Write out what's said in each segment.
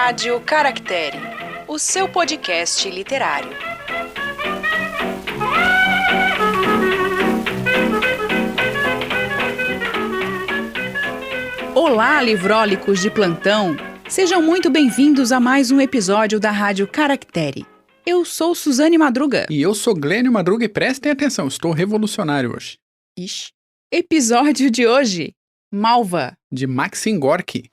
Rádio Caractere, o seu podcast literário. Olá, livrólicos de plantão! Sejam muito bem-vindos a mais um episódio da Rádio Caractere. Eu sou Suzane Madruga. E eu sou Glênio Madruga e prestem atenção, estou revolucionário hoje. Ixi. Episódio de hoje, Malva, de Maxim Gorky.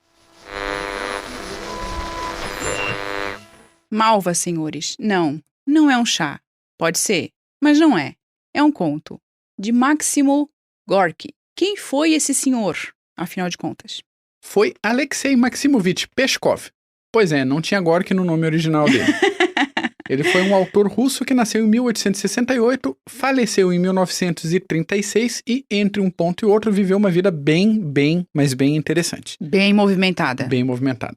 Malva, senhores. Não é um chá. Pode ser, mas não é. É um conto. De Máximo Gorky. Quem foi esse senhor, afinal de contas? Foi Alexei Maximovich Peshkov. Pois é, não tinha Gorky no nome original dele. Ele foi um autor russo que nasceu em 1868, faleceu em 1936 e, entre um ponto e outro, viveu uma vida mas bem interessante. Bem movimentada. Bem movimentada.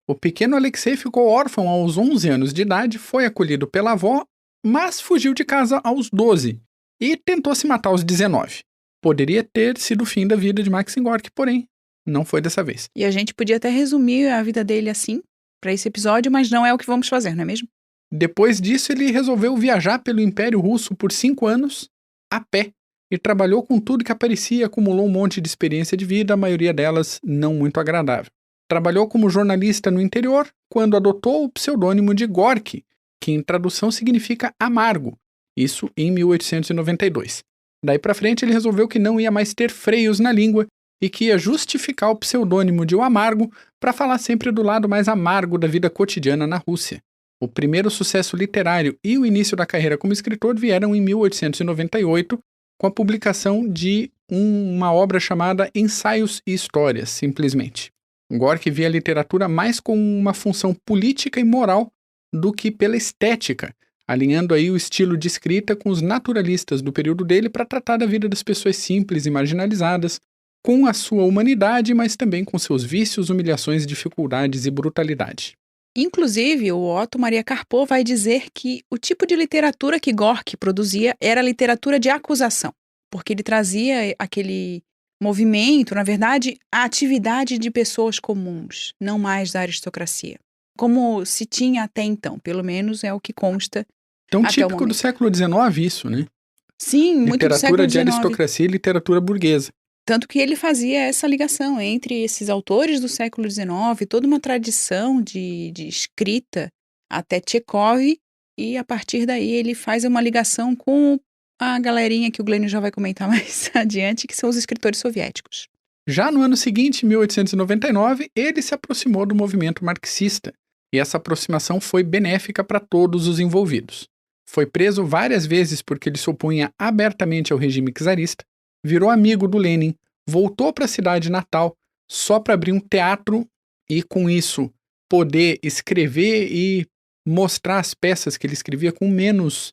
O pequeno Alexei ficou órfão aos 11 anos de idade, foi acolhido pela avó, mas fugiu de casa aos 12 e tentou se matar aos 19. Poderia ter sido o fim da vida de Maxim Gorky, porém, não foi dessa vez. E a gente podia até resumir a vida dele assim, para esse episódio, mas não é o que vamos fazer, não é mesmo? Depois disso, ele resolveu viajar pelo Império Russo por 5 anos, a pé, e trabalhou com tudo que aparecia e acumulou um monte de experiência de vida, a maioria delas não muito agradável. Trabalhou como jornalista no interior, quando adotou o pseudônimo de Gorky, que em tradução significa amargo, isso em 1892. Daí pra frente, ele resolveu que não ia mais ter freios na língua e que ia justificar o pseudônimo de O Amargo para falar sempre do lado mais amargo da vida cotidiana na Rússia. O primeiro sucesso literário e o início da carreira como escritor vieram em 1898, com a publicação de uma obra chamada Ensaios e Histórias, simplesmente. Gorky via a literatura mais com uma função política e moral do que pela estética, alinhando aí o estilo de escrita com os naturalistas do período dele para tratar da vida das pessoas simples e marginalizadas, com a sua humanidade, mas também com seus vícios, humilhações, dificuldades e brutalidade. Inclusive, o Otto Maria Karpov vai dizer que o tipo de literatura que Gorky produzia era literatura de acusação, porque ele trazia aquele movimento, na verdade, a atividade de pessoas comuns, não mais da aristocracia. Como se tinha até então, pelo menos é o que consta. Tão típico do século XIX isso, né? Sim, muito do século XIX. Literatura de aristocracia e literatura burguesa. Tanto que ele fazia essa ligação entre esses autores do século XIX, toda uma tradição de escrita até Tchekov, e a partir daí ele faz uma ligação com a galerinha que o Glênio já vai comentar mais adiante, que são os escritores soviéticos. Já no ano seguinte, 1899, ele se aproximou do movimento marxista, e essa aproximação foi benéfica para todos os envolvidos. Foi preso várias vezes porque ele se opunha abertamente ao regime czarista, virou amigo do Lenin, voltou para a cidade natal só para abrir um teatro e, com isso, poder escrever e mostrar as peças que ele escrevia com menos,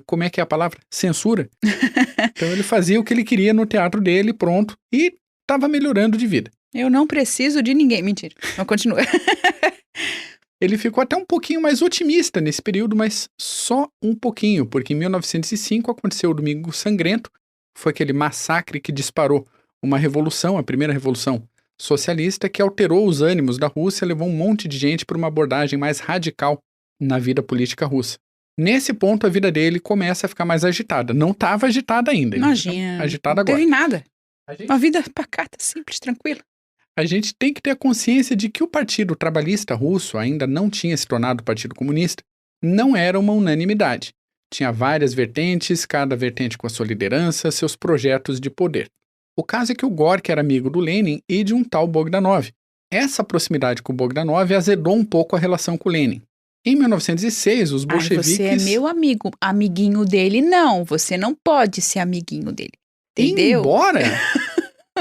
como é que é a palavra? Censura. Então ele fazia o que ele queria no teatro dele, pronto, e estava melhorando de vida. Eu não preciso de ninguém, mentira, mas continua. Ele ficou até um pouquinho mais otimista nesse período, mas só um pouquinho, porque em 1905 aconteceu o Domingo Sangrento, foi aquele massacre que disparou uma revolução, a primeira revolução socialista, que alterou os ânimos da Rússia, levou um monte de gente para uma abordagem mais radical na vida política russa. Nesse ponto, a vida dele começa a ficar mais agitada. Não estava agitada ainda. Imagina, agitada agora. Não teve nada. Uma vida pacata, simples, tranquila. A gente tem que ter a consciência de que o Partido Trabalhista Russo ainda não tinha se tornado Partido Comunista, não era uma unanimidade. Tinha várias vertentes, cada vertente com a sua liderança, seus projetos de poder. O caso é que o Gorky era amigo do Lenin e de um tal Bogdanov. Essa proximidade com o Bogdanov azedou um pouco a relação com o Lenin. Em 1906, os bolcheviques... Você é meu amigo, amiguinho dele não, você não pode ser amiguinho dele, entendeu? Embora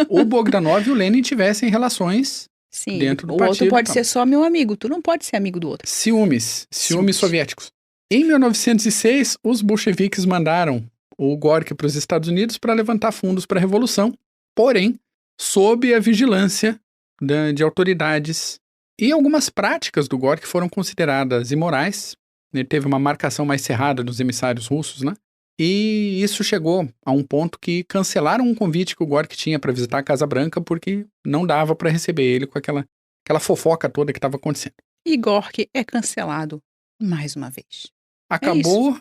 o Bogdanov e o Lenin tivessem relações dentro do partido. O outro pode ser só meu amigo, tu não pode ser amigo do outro. Ciúmes soviéticos. Em 1906, os bolcheviques mandaram o Gorky para os Estados Unidos para levantar fundos para a Revolução, porém, sob a vigilância de autoridades. E algumas práticas do Gorky foram consideradas imorais. Ele teve uma marcação mais cerrada dos emissários russos, né? E isso chegou a um ponto que cancelaram um convite que o Gorky tinha para visitar a Casa Branca porque não dava para receber ele com aquela aquela fofoca toda que estava acontecendo. E Gorky é cancelado mais uma vez. Acabou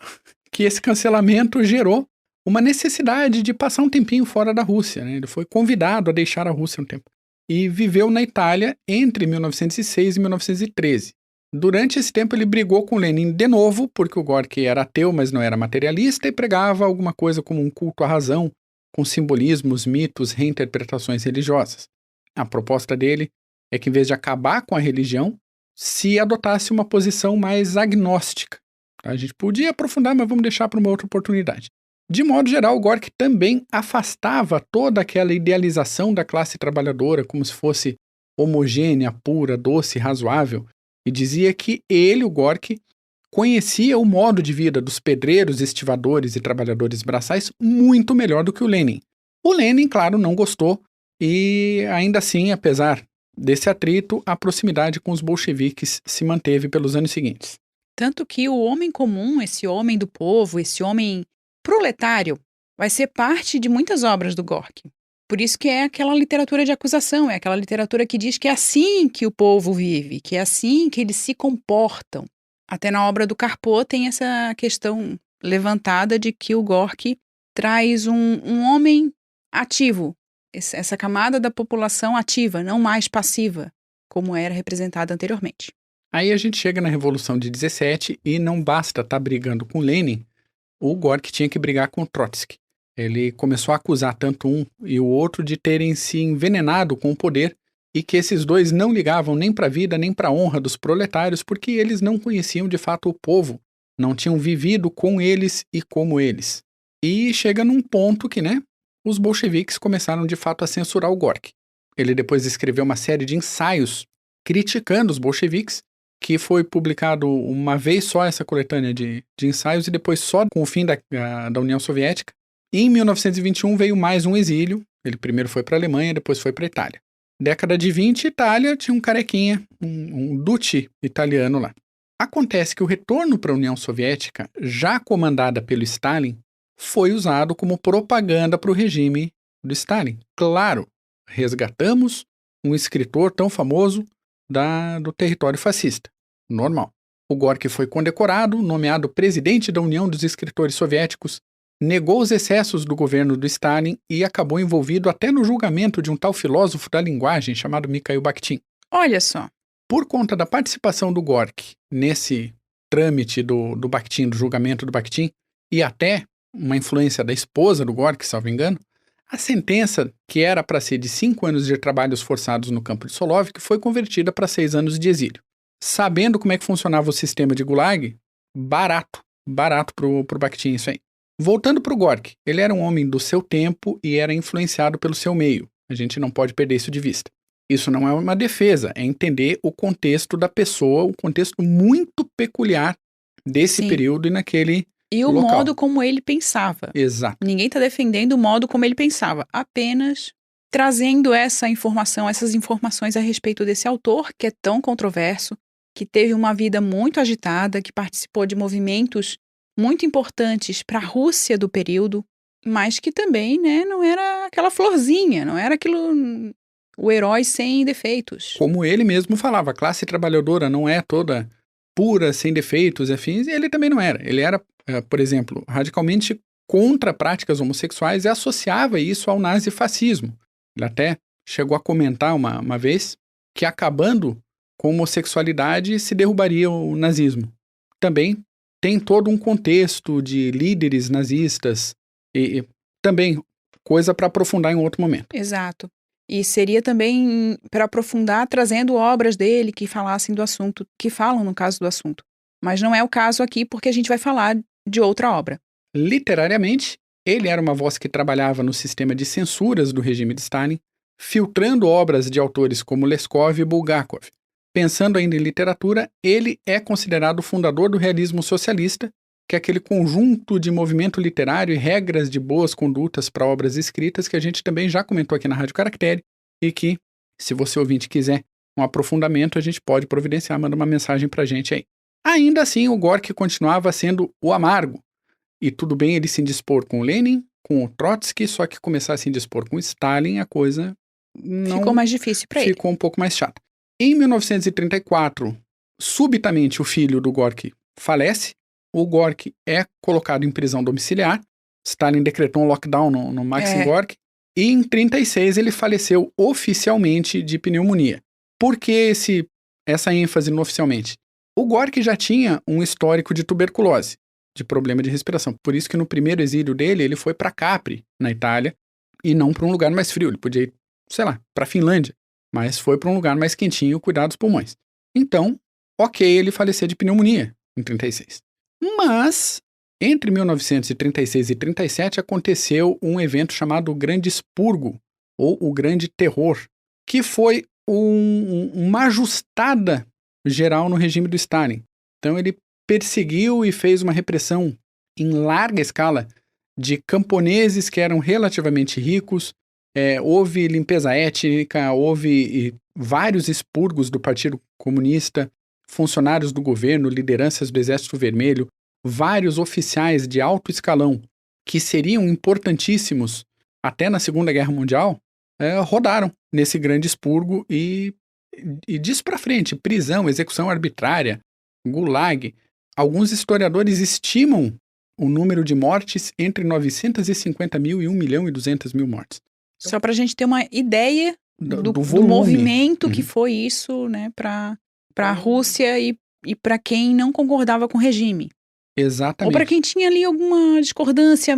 que esse cancelamento gerou uma necessidade de passar um tempinho fora da Rússia, né? Ele foi convidado a deixar a Rússia um tempo. E viveu na Itália entre 1906 e 1913. Durante esse tempo ele brigou com Lenin de novo, porque o Gorky era ateu, mas não era materialista, e pregava alguma coisa como um culto à razão, com simbolismos, mitos, reinterpretações religiosas. A proposta dele é que, em vez de acabar com a religião, se adotasse uma posição mais agnóstica. A gente podia aprofundar, mas vamos deixar para uma outra oportunidade. De modo geral, o Gorky também afastava toda aquela idealização da classe trabalhadora como se fosse homogênea, pura, doce, razoável, e dizia que ele, o Gorky, conhecia o modo de vida dos pedreiros, estivadores e trabalhadores braçais muito melhor do que o Lenin. O Lenin, claro, não gostou e, ainda assim, apesar desse atrito, a proximidade com os bolcheviques se manteve pelos anos seguintes. Tanto que o homem comum, esse homem do povo, esse homem proletário, vai ser parte de muitas obras do Gorky. Por isso que é aquela literatura de acusação, é aquela literatura que diz que é assim que o povo vive, que é assim que eles se comportam. Até na obra do Karpov tem essa questão levantada de que o Gorky traz um homem ativo, essa camada da população ativa, não mais passiva, como era representada anteriormente. Aí a gente chega na Revolução de 17 e não basta estar brigando com Lenin, o Gorky tinha que brigar com Trotsky. Ele começou a acusar tanto um e o outro de terem se envenenado com o poder e que esses dois não ligavam nem para a vida nem para a honra dos proletários porque eles não conheciam de fato o povo, não tinham vivido com eles e como eles. E chega num ponto que, os bolcheviques começaram de fato a censurar o Gorky. Ele depois escreveu uma série de ensaios criticando os bolcheviques, que foi publicado uma vez só essa coletânea de ensaios e depois só com o fim da União Soviética. E em 1921 veio mais um exílio, ele primeiro foi para a Alemanha, depois foi para a Itália. Década de 20, Itália tinha um carequinha, um duce italiano lá. Acontece que o retorno para a União Soviética, já comandada pelo Stalin, foi usado como propaganda para o regime do Stalin. Claro, resgatamos um escritor tão famoso do território fascista. Normal. O Gorky foi condecorado, nomeado presidente da União dos Escritores Soviéticos, negou os excessos do governo do Stalin e acabou envolvido até no julgamento de um tal filósofo da linguagem chamado Mikhail Bakhtin. Olha só. Por conta da participação do Gorky nesse trâmite do Bakhtin, do julgamento do Bakhtin, e até uma influência da esposa do Gorky, salvo engano, a sentença, que era para ser de 5 anos de trabalhos forçados no campo de Solovki, foi convertida para 6 anos de exílio. Sabendo como é que funcionava o sistema de Gulag, barato pro Bakhtin isso aí. Voltando pro Gorky, ele era um homem do seu tempo e era influenciado pelo seu meio. A gente não pode perder isso de vista. Isso não é uma defesa, é entender o contexto da pessoa, o contexto muito peculiar desse período e naquele e o local. modo como ele pensava. Exato. Ninguém está defendendo o modo como ele pensava, apenas trazendo essas informações a respeito desse autor, que é tão controverso, que teve uma vida muito agitada, que participou de movimentos muito importantes para a Rússia do período, mas que também, não era aquela florzinha, não era o herói sem defeitos. Como ele mesmo falava, a classe trabalhadora não é toda pura, sem defeitos e afins, e ele também não era. Ele era, por exemplo, radicalmente contra práticas homossexuais e associava isso ao nazifascismo. Ele até chegou a comentar uma vez que acabando com a homossexualidade se derrubaria o nazismo. Também tem todo um contexto de líderes nazistas e também coisa para aprofundar em outro momento. Exato. E seria também para aprofundar trazendo obras dele que falassem do assunto, que falam no caso do assunto. Mas não é o caso aqui porque a gente vai falar de outra obra. Literariamente, ele era uma voz que trabalhava no sistema de censuras do regime de Stalin, filtrando obras de autores como Leskov e Bulgakov. Pensando ainda em literatura, ele é considerado o fundador do realismo socialista, que é aquele conjunto de movimento literário e regras de boas condutas para obras escritas que a gente também já comentou aqui na Rádio Caractere e que, se você ouvinte quiser um aprofundamento, a gente pode providenciar, manda uma mensagem para a gente aí. Ainda assim, o Gorky continuava sendo o amargo, e tudo bem ele se indispor com o Lenin, com o Trotsky, só que começar a se indispor com o Stalin, a coisa não ficou mais difícil para ele. Ficou um pouco mais chata. Em 1934, subitamente o filho do Gorky falece, o Gorky é colocado em prisão domiciliar, Stalin decretou um lockdown no Maxim Gorky, e em 1936 ele faleceu oficialmente de pneumonia. Por que essa ênfase no oficialmente? O Gorky já tinha um histórico de tuberculose, de problema de respiração. Por isso que no primeiro exílio dele, ele foi para Capri, na Itália, e não para um lugar mais frio. Ele podia ir, sei lá, para Finlândia, mas foi para um lugar mais quentinho cuidar dos pulmões. Então, ok, ele faleceu de pneumonia em 1936. Mas, entre 1936 e 1937, aconteceu um evento chamado Grande Expurgo, ou o Grande Terror, que foi uma ajustada geral no regime do Stalin. Então ele perseguiu e fez uma repressão em larga escala de camponeses que eram relativamente ricos, houve limpeza étnica, houve vários expurgos do Partido Comunista, funcionários do governo, lideranças do Exército Vermelho, vários oficiais de alto escalão que seriam importantíssimos até na Segunda Guerra Mundial, rodaram nesse grande expurgo e disso para frente, prisão, execução arbitrária, gulag. Alguns historiadores estimam o número de mortes entre 950 mil e 1.200.000 mortes. Só para a gente ter uma ideia do movimento que foi isso, né, para a Rússia e para quem não concordava com o regime. Exatamente. Ou para quem tinha ali alguma discordância.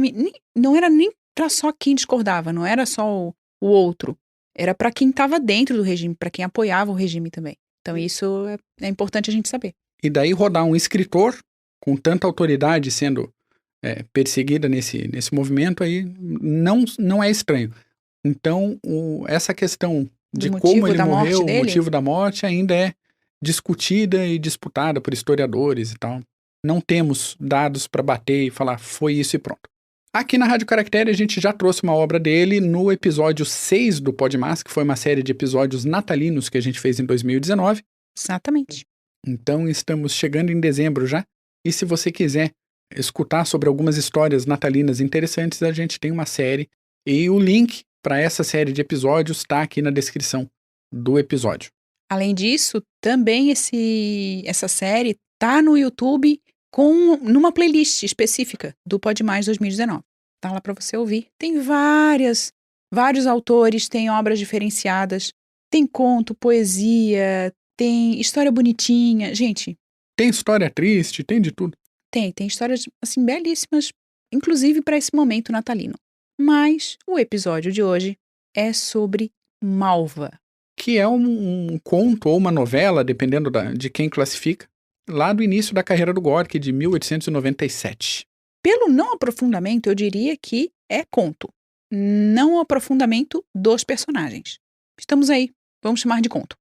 Não era nem para só quem discordava, não era só o outro. Era para quem estava dentro do regime, para quem apoiava o regime também. Então isso é importante a gente saber. E daí rodar um escritor com tanta autoridade sendo perseguida nesse movimento aí não é estranho. Então essa questão de como ele morreu, o motivo da morte ainda é discutida e disputada por historiadores e tal. Não temos dados para bater e falar foi isso e pronto. Aqui na Rádio Caractere a gente já trouxe uma obra dele no episódio 6 do Podmas, que foi uma série de episódios natalinos que a gente fez em 2019. Exatamente. Então estamos chegando em dezembro já. E se você quiser escutar sobre algumas histórias natalinas interessantes, a gente tem uma série. E o link para essa série de episódios está aqui na descrição do episódio. Além disso, também essa série tá no YouTube numa playlist específica do Podmais 2019. Tá lá para você ouvir. Tem vários autores, tem obras diferenciadas, tem conto, poesia, tem história bonitinha. Gente... Tem história triste, tem de tudo. Tem histórias, assim, belíssimas, inclusive para esse momento natalino. Mas o episódio de hoje é sobre Malva. Que é um conto ou uma novela, dependendo de quem classifica, lá do início da carreira do Gorky, de 1897. Pelo não aprofundamento, eu diria que é conto. Não o aprofundamento dos personagens. Estamos aí. Vamos chamar de conto.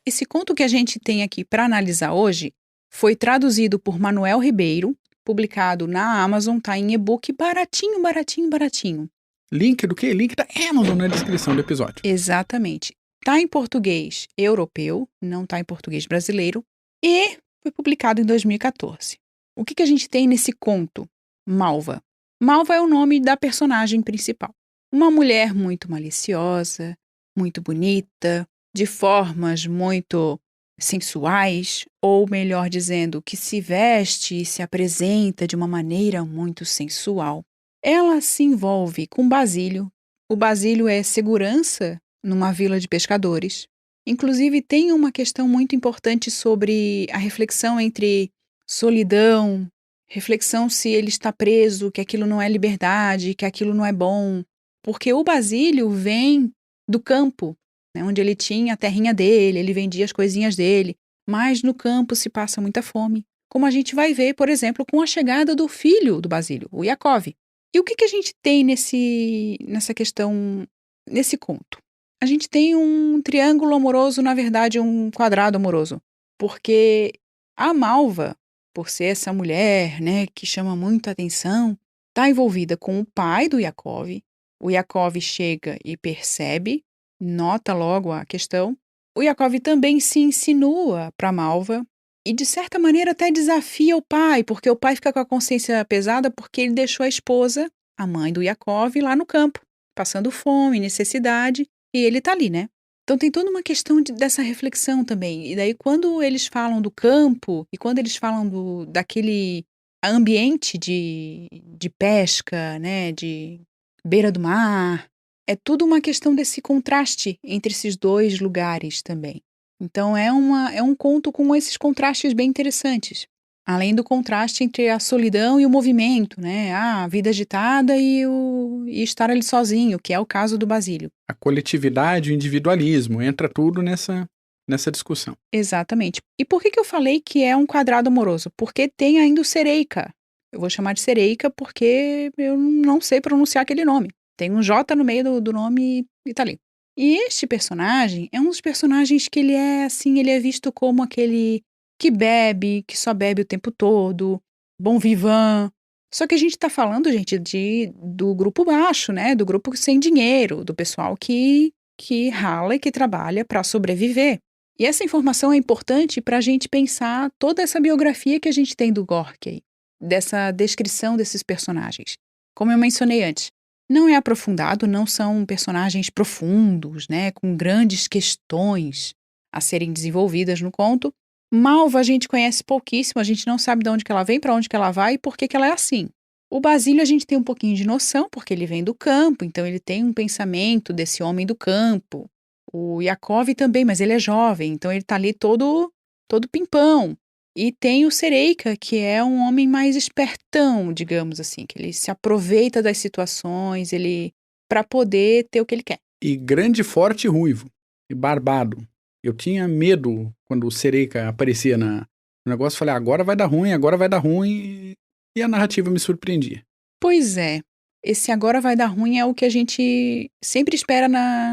Esse conto que a gente tem aqui para analisar hoje foi traduzido por Manuel Ribeiro, publicado na Amazon, tá em e-book baratinho. Link do quê? Link da Amazon na descrição do episódio. Exatamente. Tá em português europeu, não tá em português brasileiro, e foi publicado em 2014. O que a gente tem nesse conto? Malva. Malva é o nome da personagem principal. Uma mulher muito maliciosa, muito bonita, de formas muito sensuais, ou melhor dizendo, que se veste e se apresenta de uma maneira muito sensual. Ela se envolve com Basílio. O Basílio é segurança numa vila de pescadores. Inclusive, tem uma questão muito importante sobre a reflexão entre solidão, reflexão se ele está preso, que aquilo não é liberdade, que aquilo não é bom. Porque o Basílio vem do campo, né, onde ele tinha a terrinha dele, ele vendia as coisinhas dele, mas no campo se passa muita fome. Como a gente vai ver, por exemplo, com a chegada do filho do Basílio, o Iakov. E o que a gente tem nessa questão, nesse conto? A gente tem um triângulo amoroso, na verdade, um quadrado amoroso. Porque a Malva, por ser essa mulher, né, que chama muita atenção, está envolvida com o pai do Iakov. O Iakov chega e percebe, nota logo a questão. O Iakov também se insinua para Malva e, de certa maneira, até desafia o pai, porque o pai fica com a consciência pesada porque ele deixou a esposa, a mãe do Iakov, lá no campo. passando fome, necessidade, e ele tá ali, né? Então tem toda uma questão dessa reflexão também. E daí quando eles falam do campo e quando eles falam daquele ambiente de pesca, né, de beira do mar, é tudo uma questão desse contraste entre esses dois lugares também. Então é um conto com esses contrastes bem interessantes. Além do contraste entre a solidão e o movimento, né? A vida agitada e estar ali sozinho, que é o caso do Basílio. A coletividade, o individualismo, entra tudo nessa discussão. Exatamente. E por que eu falei que é um quadrado amoroso? Porque tem ainda o Sereica. Eu vou chamar de Sereica porque eu não sei pronunciar aquele nome. Tem um J no meio do nome e tá ali. E este personagem é um dos personagens que ele é visto como aquele que bebe, que só bebe o tempo todo, bon vivant. Só que a gente tá falando, gente, do grupo baixo, né? Do grupo sem dinheiro, do pessoal que rala e que trabalha para sobreviver. E essa informação é importante para a gente pensar toda essa biografia que a gente tem do Gorky aí, dessa descrição desses personagens. Como eu mencionei antes, não é aprofundado, não são personagens profundos, né, com grandes questões a serem desenvolvidas no conto. Malva a gente conhece pouquíssimo, a gente não sabe de onde que ela vem, para onde que ela vai e por que ela é assim. O Basílio a gente tem um pouquinho de noção, porque ele vem do campo, então ele tem um pensamento desse homem do campo. O Yakov também, mas ele é jovem, então ele tá ali todo pimpão. E tem o Sereica, que é um homem mais espertão, digamos assim, que ele se aproveita das situações, para poder ter o que ele quer. E grande, forte e ruivo. E barbado. Eu tinha medo quando o Sereica aparecia no negócio. Falei, agora vai dar ruim. E a narrativa me surpreendia. Pois é. Esse agora vai dar ruim é o que a gente sempre espera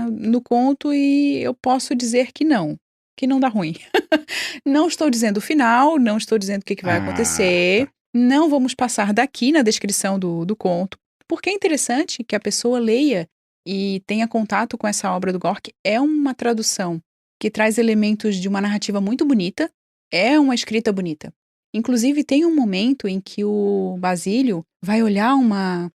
no conto e eu posso dizer que não dá ruim. Não estou dizendo o final, não estou dizendo o que vai acontecer, Tá. não vamos passar daqui na descrição do conto, porque é interessante que a pessoa leia e tenha contato com essa obra do Gorky. É uma tradução que traz elementos de uma narrativa muito bonita, é uma escrita bonita. Inclusive tem um momento em que o Basílio vai olhar uma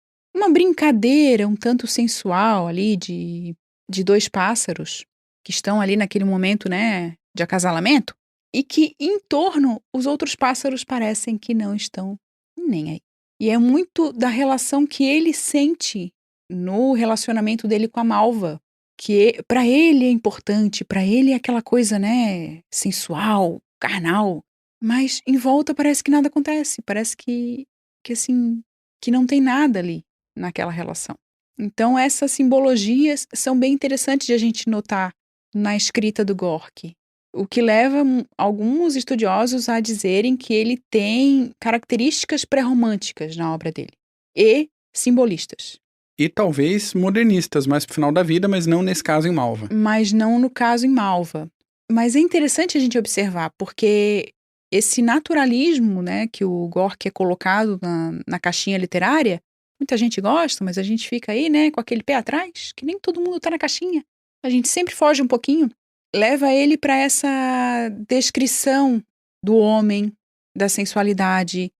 brincadeira um tanto sensual ali de dois pássaros que estão ali naquele momento, né, de acasalamento, e que em torno os outros pássaros parecem que não estão nem aí. E é muito da relação que ele sente no relacionamento dele com a Malva, que para ele é importante, para ele é aquela coisa, né, sensual, carnal, mas em volta parece que nada acontece, parece que assim, que não tem nada ali naquela relação. Então essas simbologias são bem interessantes de a gente notar na escrita do Gorky, o que leva alguns estudiosos a dizerem que ele tem características pré-românticas na obra dele e simbolistas. E talvez modernistas, mais pro final da vida, mas não nesse caso em Malva. Mas não no caso em Malva. Mas é interessante a gente observar, porque esse naturalismo, né, que o Gorky é colocado na caixinha literária, muita gente gosta, mas a gente fica aí, né, com aquele pé atrás, que nem todo mundo tá na caixinha. A gente sempre foge um pouquinho. Leva ele para essa descrição do homem, da sensualidade.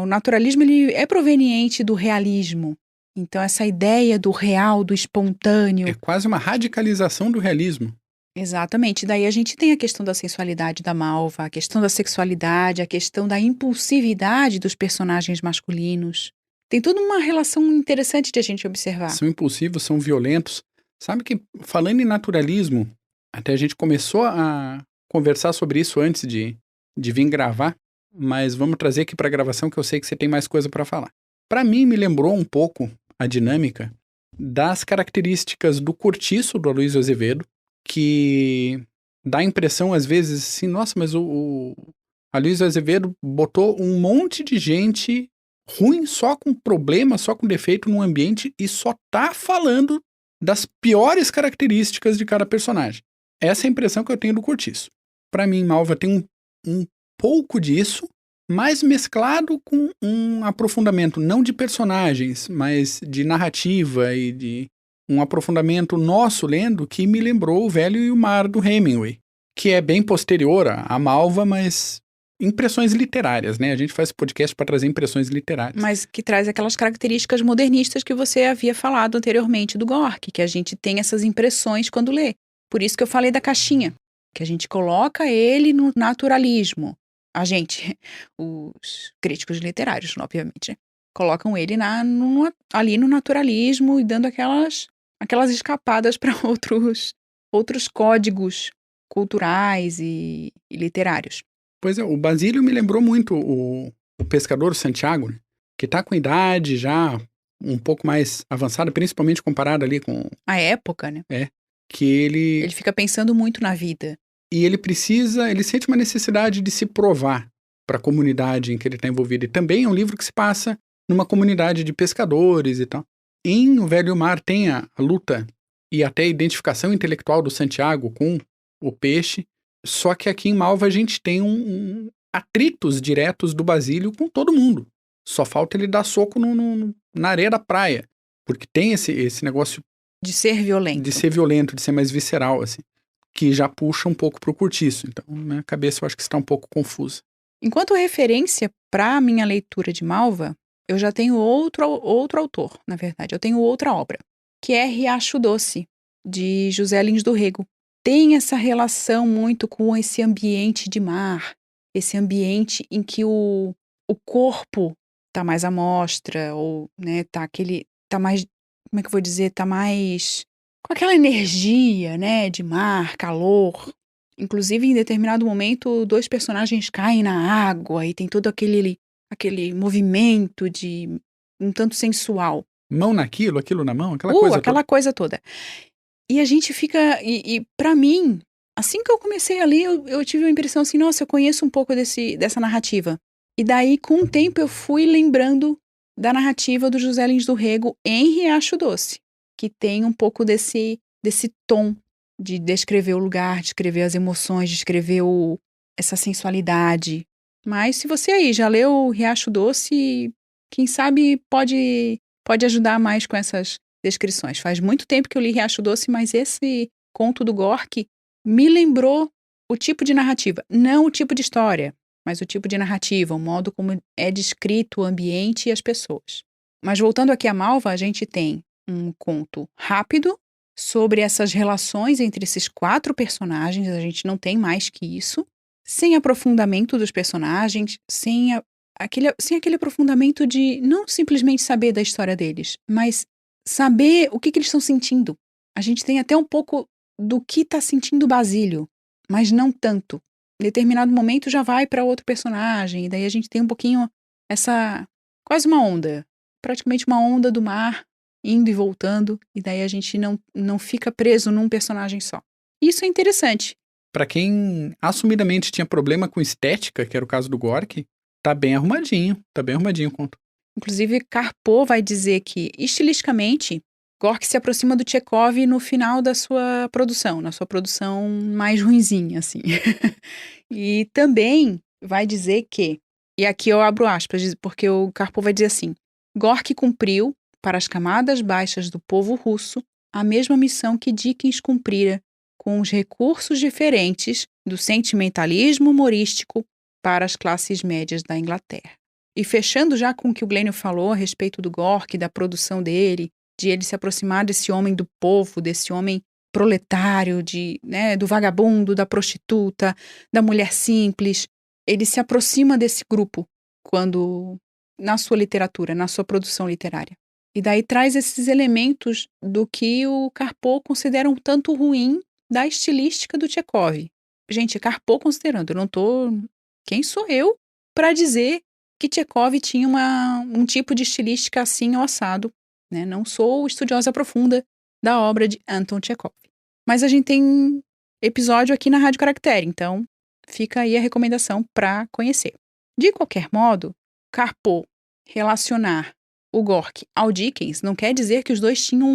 O naturalismo ele é proveniente do realismo. Então essa ideia do real, do espontâneo. É quase uma radicalização do realismo. Exatamente. Daí a gente tem a questão da sensualidade da Malva, a questão da sexualidade, a questão da impulsividade dos personagens masculinos. Tem toda uma relação interessante de a gente observar. São impulsivos, são violentos. Sabe que, falando em naturalismo, até a gente começou a conversar sobre isso antes de vir gravar, mas vamos trazer aqui para a gravação que eu sei que você tem mais coisa para falar. Para mim, me lembrou um pouco a dinâmica das características do Cortiço, do Aloysio Azevedo, que dá a impressão, às vezes, assim, nossa, mas o Aloysio Azevedo botou um monte de gente ruim, só com problema, só com defeito no ambiente e só tá falando das piores características de cada personagem. Essa é a impressão que eu tenho do Cortiço. Para mim, Malva tem um pouco disso, mas mesclado com um aprofundamento, não de personagens, mas de narrativa e de um aprofundamento nosso lendo que me lembrou O Velho e o Mar do Hemingway, que é bem posterior a Malva, mas impressões literárias, né? A gente faz podcast para trazer impressões literárias. Mas que traz aquelas características modernistas que você havia falado anteriormente do Gorky, que a gente tem essas impressões quando lê. Por isso que eu falei da caixinha, que a gente coloca ele no naturalismo. A gente, os críticos literários, obviamente, né? Colocam ele ali no naturalismo e dando aquelas escapadas para outros códigos culturais e literários. Pois é, o Basílio me lembrou muito o pescador Santiago, né? Que tá com idade já um pouco mais avançada, principalmente comparado ali com... A época, né? Que ele... Ele fica pensando muito na vida. E ele sente uma necessidade de se provar para a comunidade em que ele está envolvido. E também é um livro que se passa numa comunidade de pescadores e tal. Em O Velho Mar tem a luta e até a identificação intelectual do Santiago com o peixe, só que aqui em Malva a gente tem atritos diretos do Basílio com todo mundo. Só falta ele dar soco na areia da praia, porque tem esse negócio de ser violento. De ser violento, de ser mais visceral, assim, que já puxa um pouco pro curtiço. Então, minha cabeça eu acho que está um pouco confusa. Enquanto referência para a minha leitura de Malva, eu já tenho outro autor, na verdade. Eu tenho outra obra, que é Riacho Doce, de José Lins do Rego. Tem essa relação muito com esse ambiente de mar, esse ambiente em que o corpo tá mais à mostra, ou, né, tá mais, como é que eu vou dizer, tá mais com aquela energia, né, de mar, calor. Inclusive, em determinado momento, 2 personagens caem na água e tem todo aquele movimento de um tanto sensual. Mão naquilo, aquilo na mão, aquela coisa toda. E a gente fica... E para mim, assim que eu comecei a ler, eu tive a impressão assim, nossa, eu conheço um pouco dessa narrativa. E daí, com o tempo, eu fui lembrando da narrativa do José Lins do Rego em Riacho Doce, que tem um pouco desse tom de descrever o lugar, descrever as emoções, descrever essa sensualidade. Mas se você aí já leu Riacho Doce, quem sabe pode ajudar mais com essas descrições. Faz muito tempo que eu li Riacho Doce, mas esse conto do Gorky me lembrou o tipo de narrativa. Não o tipo de história, mas o tipo de narrativa, o modo como é descrito o ambiente e as pessoas. Mas voltando aqui a Malva, a gente tem um conto rápido sobre essas relações entre esses 4 personagens, a gente não tem mais que isso, sem aprofundamento dos personagens, sem aquele aprofundamento de não simplesmente saber da história deles, mas saber o que eles estão sentindo. A gente tem até um pouco do que está sentindo o Basílio, mas não tanto. Em determinado momento já vai para outro personagem, e daí a gente tem um pouquinho quase uma onda, praticamente uma onda do mar, indo e voltando, e daí a gente não fica preso num personagem só. Isso é interessante. Para quem assumidamente tinha problema com estética, que era o caso do Gorky, tá bem arrumadinho o conto. Inclusive, Karpov vai dizer que, estilisticamente, Gorky se aproxima do Tchekov no final da sua produção, na sua produção mais ruinzinha, assim. E também vai dizer que, e aqui eu abro aspas, porque o Karpov vai dizer assim, Gorky cumpriu, para as camadas baixas do povo russo, a mesma missão que Dickens cumprira, com os recursos diferentes do sentimentalismo humorístico para as classes médias da Inglaterra. E fechando já com o que o Glênio falou a respeito do Gorky, da produção dele, de ele se aproximar desse homem do povo, desse homem proletário, do vagabundo, da prostituta, da mulher simples, ele se aproxima desse grupo quando na sua literatura, na sua produção literária. E daí traz esses elementos do que o Karpov considera um tanto ruim da estilística do Tchekov. Gente, Karpov considerando, quem sou eu para dizer que Tchekov tinha um tipo de estilística assim ou assado, né? Não sou estudiosa profunda da obra de Anton Tchekov. Mas a gente tem episódio aqui na Rádio Caractere, então fica aí a recomendação para conhecer. De qualquer modo, Karpov relacionar o Gorky ao Dickens não quer dizer que os dois tinham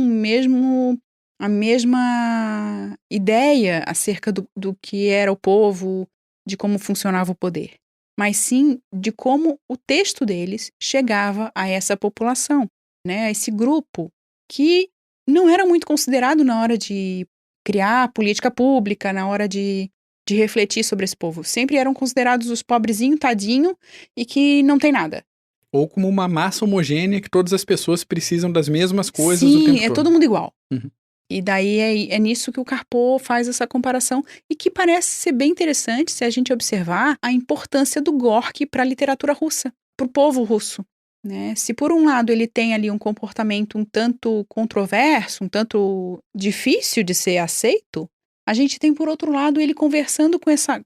a mesma ideia acerca do que era o povo, de como funcionava o poder, mas sim de como o texto deles chegava a essa população, né, a esse grupo que não era muito considerado na hora de criar política pública, na hora de de refletir sobre esse povo. Sempre eram considerados os pobrezinho, tadinho e que não tem nada. Ou como uma massa homogênea que todas as pessoas precisam das mesmas coisas o Sim, tempo é todo. todo mundo igual. Uhum. E daí é nisso que o Karpov faz essa comparação e que parece ser bem interessante se a gente observar a importância do Gorky para a literatura russa, para o povo russo. Né? Se por um lado ele tem ali um comportamento um tanto controverso, um tanto difícil de ser aceito, a gente tem por outro lado ele conversando com essa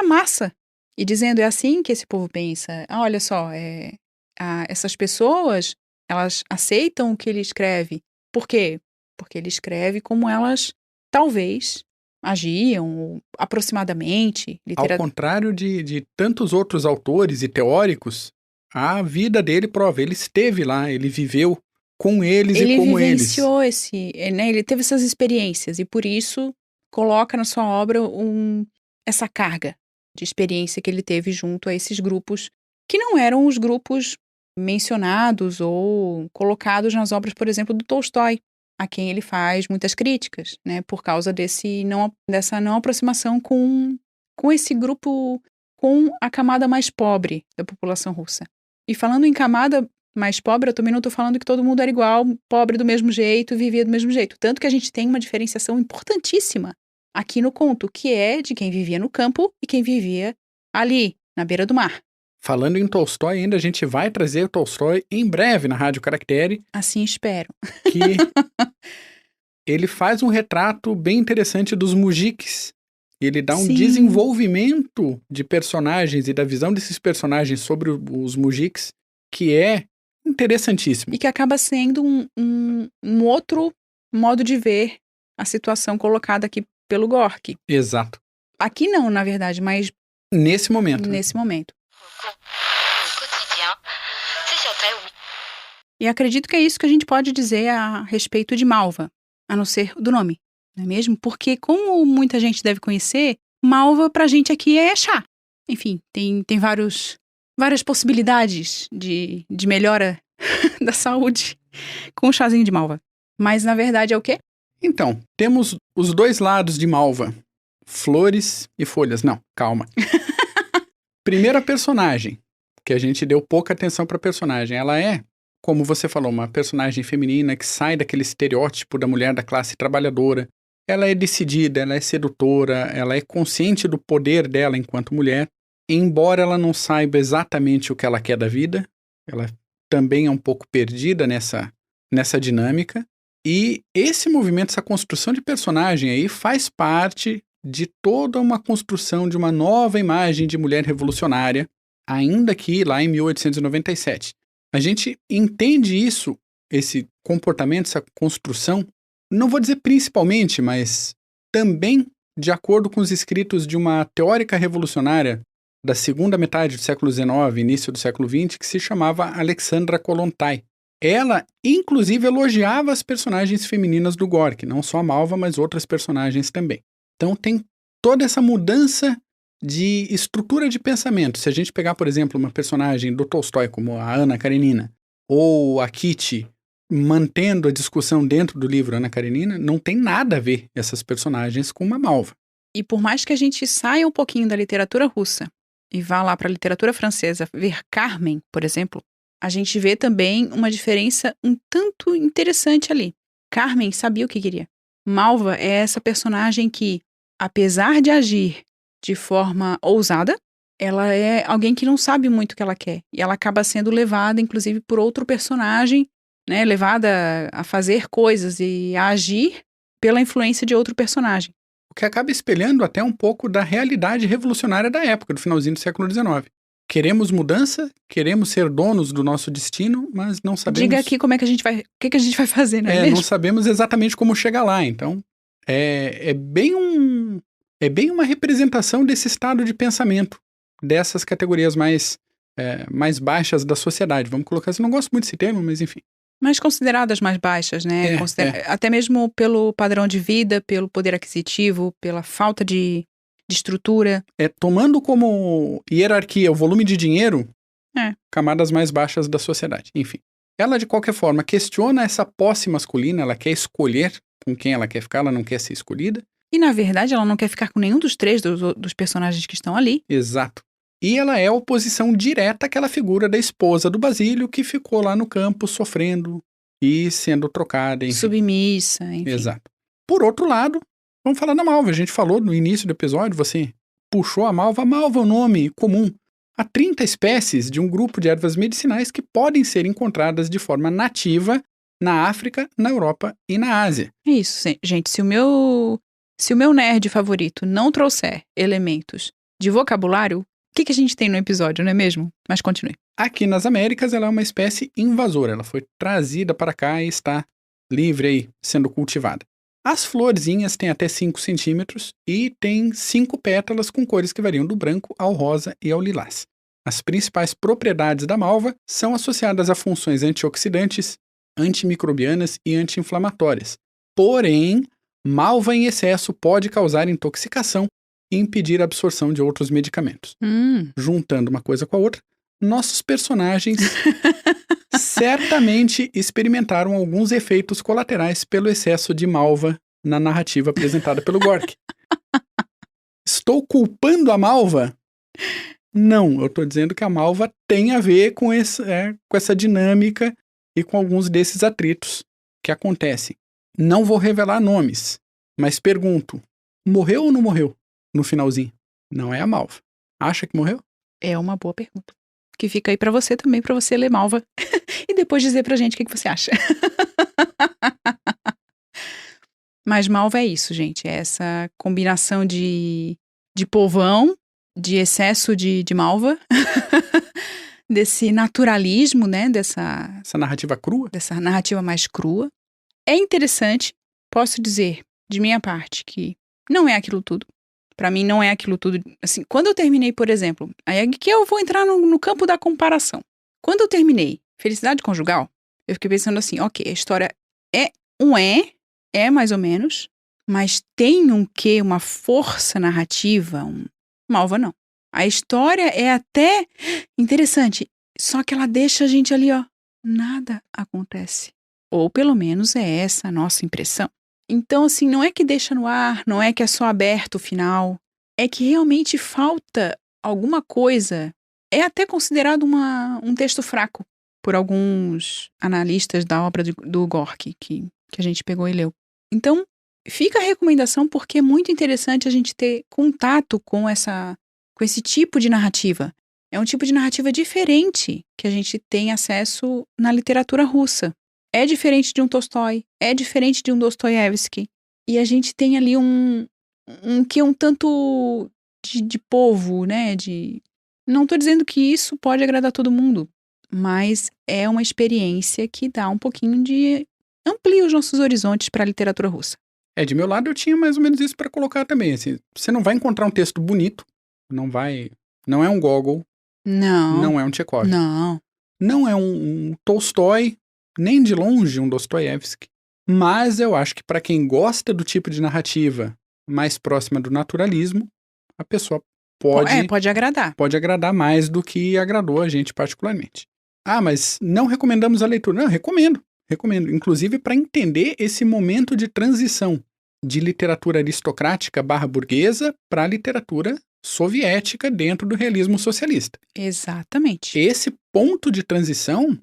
massa e dizendo é assim que esse povo pensa. Ah, olha só, essas pessoas, elas aceitam o que ele escreve. Por quê? Porque ele escreve como elas talvez agiam aproximadamente. Ao contrário de tantos outros autores e teóricos, a vida dele prova, ele esteve lá, ele viveu com eles e como eles. Ele vivenciou né, ele teve essas experiências e por isso coloca na sua obra essa carga de experiência que ele teve junto a esses grupos que não eram os grupos mencionados ou colocados nas obras, por exemplo, do Tolstói, a quem ele faz muitas críticas, né, por causa dessa não aproximação com esse grupo, com a camada mais pobre da população russa. E falando em camada mais pobre, eu também não estou falando que todo mundo era igual, pobre do mesmo jeito, vivia do mesmo jeito. Tanto que a gente tem uma diferenciação importantíssima aqui no conto, que é de quem vivia no campo e quem vivia ali, na beira do mar. Falando em Tolstói ainda, a gente vai trazer o Tolstói em breve na Rádio Caractere. Assim espero. Que ele faz um retrato bem interessante dos mujiks. Ele dá um desenvolvimento de personagens e da visão desses personagens sobre os mujiks que é interessantíssimo. E que acaba sendo um outro modo de ver a situação colocada aqui pelo Gorky. Exato. Aqui não, na verdade, mas nesse momento. Nesse momento. E acredito que é isso que a gente pode dizer a respeito de Malva, a não ser do nome, não é mesmo? Porque, como muita gente deve conhecer, Malva pra gente aqui é chá. Enfim, tem várias possibilidades de melhora da saúde com o chazinho de Malva. Mas, na verdade, é o quê? Então, temos os dois lados de Malva. Flores e folhas. Não, calma. Primeira personagem, que a gente deu pouca atenção pra personagem. Ela é, como você falou, uma personagem feminina que sai daquele estereótipo da mulher da classe trabalhadora. Ela é decidida, ela é sedutora, ela é consciente do poder dela enquanto mulher. Embora ela não saiba exatamente o que ela quer da vida, ela também é um pouco perdida nessa dinâmica. E esse movimento, essa construção de personagem aí faz parte de toda uma construção de uma nova imagem de mulher revolucionária, ainda que lá em 1897. A gente entende isso, esse comportamento, essa construção, não vou dizer principalmente, mas também de acordo com os escritos de uma teórica revolucionária da segunda metade do século XIX, início do século XX, que se chamava Alexandra Kollontai. Ela, inclusive, elogiava as personagens femininas do Gorky, não só a Malva, mas outras personagens também. Então tem toda essa mudança de estrutura de pensamento. Se a gente pegar, por exemplo, uma personagem do Tolstói, como a Anna Karenina, ou a Kitty, mantendo a discussão dentro do livro Anna Karenina, não tem nada a ver essas personagens com uma Malva. E por mais que a gente saia um pouquinho da literatura russa e vá lá para a literatura francesa ver Carmen, por exemplo, a gente vê também uma diferença um tanto interessante ali. Carmen sabia o que queria. Malva é essa personagem que, apesar de agir de forma ousada, ela é alguém que não sabe muito o que ela quer. E ela acaba sendo levada, inclusive, por outro personagem, né, levada a fazer coisas e a agir pela influência de outro personagem. O que acaba espelhando até um pouco da realidade revolucionária da época, do finalzinho do século XIX. Queremos mudança, queremos ser donos do nosso destino, mas não sabemos... Diga aqui como é que a gente vai... O que a gente vai fazer, não é mesmo? Não sabemos exatamente como chegar lá. Então, é bem uma representação desse estado de pensamento, dessas categorias mais baixas da sociedade. Vamos colocar assim, não gosto muito desse termo, mas enfim. Mas consideradas mais baixas, né? Até mesmo pelo padrão de vida, pelo poder aquisitivo, pela falta de estrutura. Tomando como hierarquia o volume de dinheiro, camadas mais baixas da sociedade. Enfim. Ela, de qualquer forma, questiona essa posse masculina, ela quer escolher com quem ela quer ficar, ela não quer ser escolhida. E, na verdade, ela não quer ficar com nenhum dos três dos personagens que estão ali. Exato. E ela é a oposição direta àquela figura da esposa do Basílio que ficou lá no campo sofrendo e sendo trocada, enfim. Submissa, enfim. Exato. Por outro lado, vamos falar da malva. A gente falou no início do episódio, você puxou a malva. A malva é um nome comum. Há 30 espécies de um grupo de ervas medicinais que podem ser encontradas de forma nativa na África, na Europa e na Ásia. Isso, gente. Se o meu nerd favorito não trouxer elementos de vocabulário, o que a gente tem no episódio, não é mesmo? Mas continue. Aqui nas Américas, ela é uma espécie invasora. Ela foi trazida para cá e está livre aí, sendo cultivada. As florzinhas têm até 5 centímetros e têm 5 pétalas com cores que variam do branco ao rosa e ao lilás. As principais propriedades da malva são associadas a funções antioxidantes, antimicrobianas e anti-inflamatórias. Porém, malva em excesso pode causar intoxicação e impedir a absorção de outros medicamentos. Juntando uma coisa com a outra, nossos personagens certamente experimentaram alguns efeitos colaterais pelo excesso de malva na narrativa apresentada pelo Gork. Estou culpando a malva? Não, eu estou dizendo que a malva tem a ver com essa dinâmica e com alguns desses atritos que acontecem. Não vou revelar nomes, mas pergunto, morreu ou não morreu no finalzinho? Não é a malva. Acha que morreu? É uma boa pergunta. Que fica aí pra você também, pra você ler malva. E depois dizer pra gente o que você acha. Mas malva é isso, gente. É essa combinação de povão, de excesso de malva, desse naturalismo, né? Essa narrativa crua? Dessa narrativa mais crua. É interessante, posso dizer, de minha parte, que não é aquilo tudo. Pra mim não é aquilo tudo. Assim, quando eu terminei, por exemplo, aí aqui eu vou entrar no campo da comparação. Quando eu terminei Felicidade Conjugal, eu fiquei pensando assim, ok, a história é mais ou menos, mas tem um quê, uma força narrativa, malva não. A história é até interessante, só que ela deixa a gente ali, ó, nada acontece. Ou pelo menos é essa a nossa impressão. Então, assim, não é que deixa no ar, não é que é só aberto o final, é que realmente falta alguma coisa. É até considerado um texto fraco por alguns analistas da obra do Gork, que a gente pegou e leu. Então, fica a recomendação porque é muito interessante a gente ter contato com esse tipo de narrativa. É um tipo de narrativa diferente que a gente tem acesso na literatura russa. É diferente de um Tolstói, é diferente de um Dostoiévski. E a gente tem ali um tanto de povo, né? Não tô dizendo que isso pode agradar todo mundo, mas é uma experiência que dá um pouquinho de... amplia os nossos horizontes para a literatura russa. De meu lado eu tinha mais ou menos isso para colocar também. Assim, você não vai encontrar um texto bonito, não é um Gogol, não é um Tchekov, não é um Tolstói, nem de longe um Dostoiévski. Mas eu acho que para quem gosta do tipo de narrativa mais próxima do naturalismo, a pessoa pode agradar. Pode agradar mais do que agradou a gente particularmente. Ah, mas não recomendamos a leitura. Não, recomendo. Inclusive para entender esse momento de transição de literatura aristocrática /burguesa para literatura soviética dentro do realismo socialista. Exatamente. Esse ponto de transição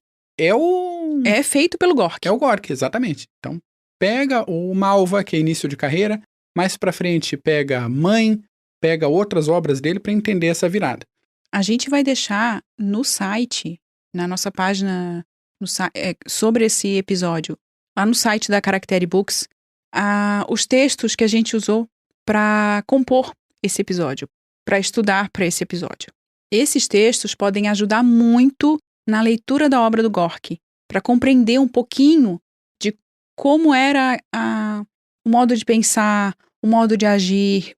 é feito pelo Gork. É o Gork, exatamente. Então, pega o Malva, que é início de carreira, mais pra frente pega Mãe, pega outras obras dele para entender essa virada. A gente vai deixar no site, na nossa página sobre esse episódio, lá no site da Caractere Books, os textos que a gente usou para compor esse episódio, para estudar para esse episódio. Esses textos podem ajudar muito na leitura da obra do Gork, para compreender um pouquinho de como era o modo de pensar, o modo de agir,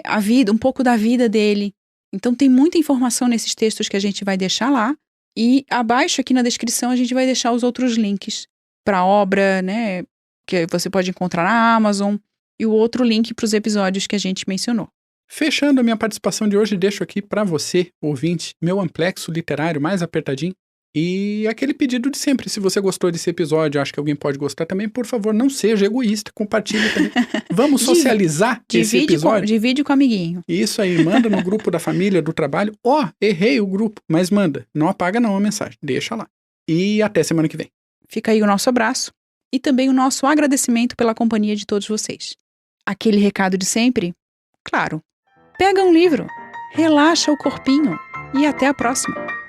a vida, um pouco da vida dele. Então tem muita informação nesses textos que a gente vai deixar lá, e abaixo aqui na descrição a gente vai deixar os outros links para a obra, né, que você pode encontrar na Amazon, e o outro link para os episódios que a gente mencionou. Fechando a minha participação de hoje, deixo aqui para você, ouvinte, meu amplexo literário mais apertadinho. E aquele pedido de sempre, se você gostou desse episódio, acha que alguém pode gostar também, por favor, não seja egoísta, compartilhe também. Vamos socializar esse episódio? Divide com o amiguinho. Isso aí, manda no grupo da família, do trabalho. Errei o grupo, mas manda. Não apaga não a mensagem, deixa lá. E até semana que vem. Fica aí o nosso abraço e também o nosso agradecimento pela companhia de todos vocês. Aquele recado de sempre? Claro. Pega um livro, relaxa o corpinho e até a próxima.